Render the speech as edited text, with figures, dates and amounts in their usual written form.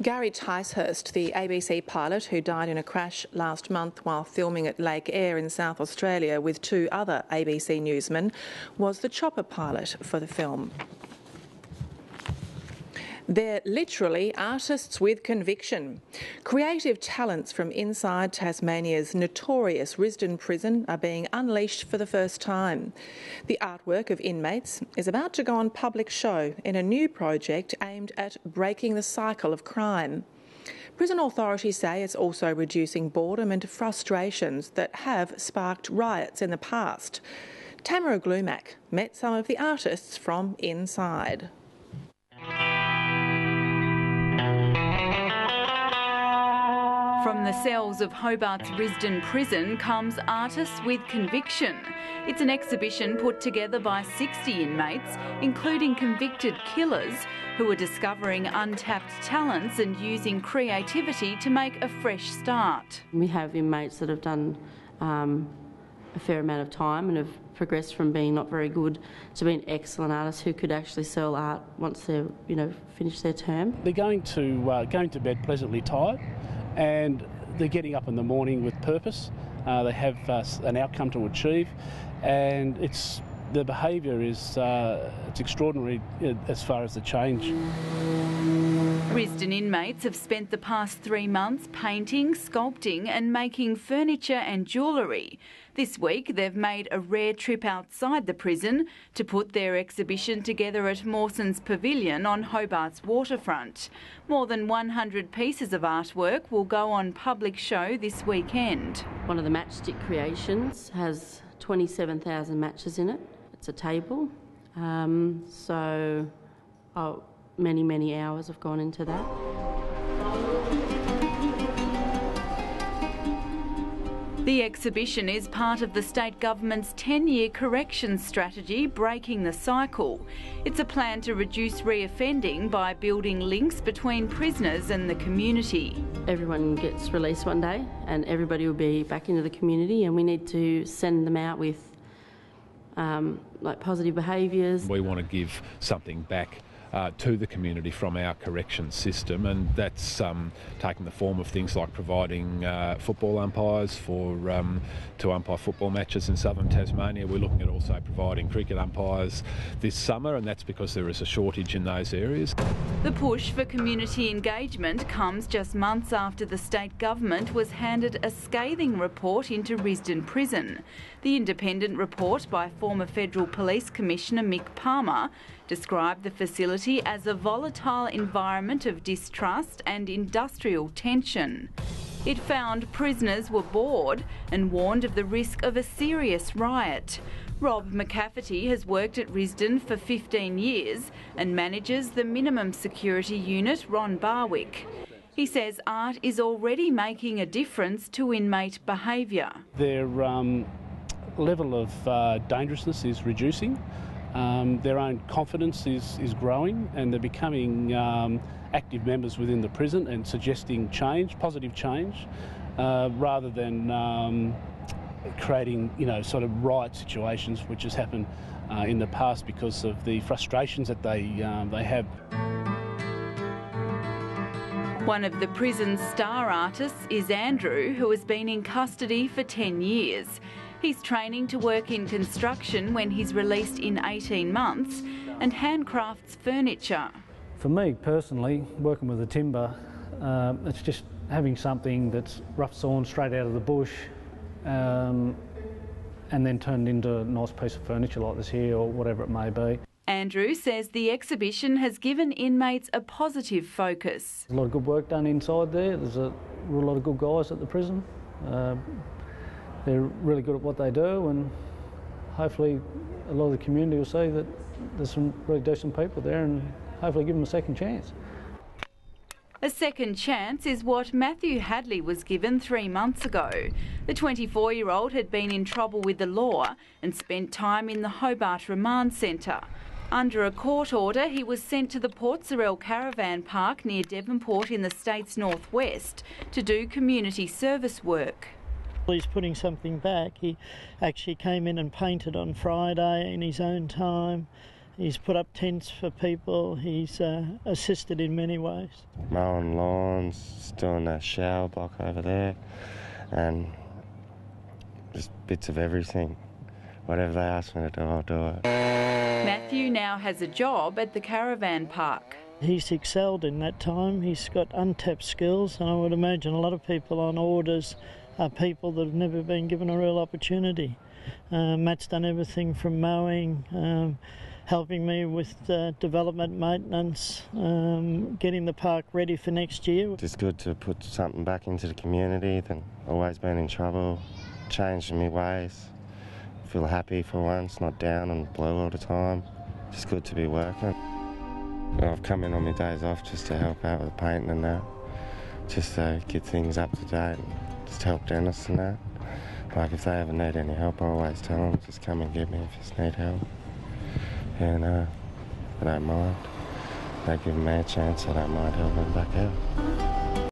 Gary Ticehurst, the ABC pilot who died in a crash last month while filming at Lake Eyre in South Australia with two other ABC newsmen, was the chopper pilot for the film. They're literally artists with conviction. Creative talents from inside Tasmania's notorious Risdon Prison are being unleashed for the first time. The artwork of inmates is about to go on public show in a new project aimed at breaking the cycle of crime. Prison authorities say it's also reducing boredom and frustrations that have sparked riots in the past. Tamara Glumac met some of the artists from inside. From the cells of Hobart's Risdon Prison comes Artists with Conviction. It's an exhibition put together by 60 inmates, including convicted killers, who are discovering untapped talents and using creativity to make a fresh start. We have inmates that have done a fair amount of time and have progressed from being not very good to being excellent artists who could actually sell art once they're, finished their term. They're going to bed pleasantly tired, and they're getting up in the morning with purpose. They have an outcome to achieve, and the behaviour is it's extraordinary as far as the change. Risdon inmates have spent the past 3 months painting, sculpting and making furniture and jewellery. This week they've made a rare trip outside the prison to put their exhibition together at Mawson's Pavilion on Hobart's waterfront. More than 100 pieces of artwork will go on public show this weekend. One of the matchstick creations has 27,000 matches in it. It's a table, many hours have gone into that. The exhibition is part of the state government's 10-year corrections strategy, Breaking the Cycle. It's a plan to reduce reoffending by building links between prisoners and the community. Everyone gets released one day and everybody will be back into the community, and we need to send them out with positive behaviours. We want to give something back to the community from our corrections system, and that's taking the form of things like providing football umpires to umpire football matches in southern Tasmania. We're looking at also providing cricket umpires this summer, and that's because there is a shortage in those areas. The push for community engagement comes just months after the state government was handed a scathing report into Risdon Prison. The independent report by former Federal Police Commissioner Mick Palmer described the facility as a volatile environment of distrust and industrial tension. It found prisoners were bored and warned of the risk of a serious riot. Rob McCafferty has worked at Risdon for 15 years and manages the minimum security unit, Ron Barwick. He says art is already making a difference to inmate behaviour. Their level of dangerousness is reducing. Their own confidence is growing, and they're becoming active members within the prison and suggesting change, positive change, rather than creating, sort of riot situations, which has happened in the past because of the frustrations that they have. One of the prison's star artists is Andrew, who has been in custody for 10 years. He's training to work in construction when he's released in 18 months and handcrafts furniture. For me personally, working with the timber, it's just having something that's rough sawn straight out of the bush and then turned into a nice piece of furniture like this here or whatever it may be. Andrew says the exhibition has given inmates a positive focus. There's a lot of good work done inside there. There's a real lot of good guys at the prison. They're really good at what they do, and hopefully a lot of the community will see that there's some really decent people there and hopefully give them a second chance. A second chance is what Matthew Hadley was given 3 months ago. The 24-year-old had been in trouble with the law and spent time in the Hobart Remand Centre. Under a court order, he was sent to the Port Sorell Caravan Park near Devonport in the state's northwest to do community service work. He's putting something back. He actually came in and painted on Friday in his own time. He's put up tents for people. He's assisted in many ways. Mowing lawns, doing a shower block over there, and just bits of everything. Whatever they ask me to do, I'll do it. Matthew now has a job at the caravan park. He's excelled in that time. He's got untapped skills, and I would imagine a lot of people on orders are people that have never been given a real opportunity. Matt's done everything from mowing, helping me with development maintenance, getting the park ready for next year. It's good to put something back into the community. Then always been in trouble, changing my ways. Feel happy for once, not down and blue all the time. Just good to be working. I've come in on my days off just to help out with painting and that, just to get things up to date and just help dentists and that. Like if they ever need any help, I always tell them, just come and get me if you need help. And I don't mind. They give me a chance, I don't mind helping back out.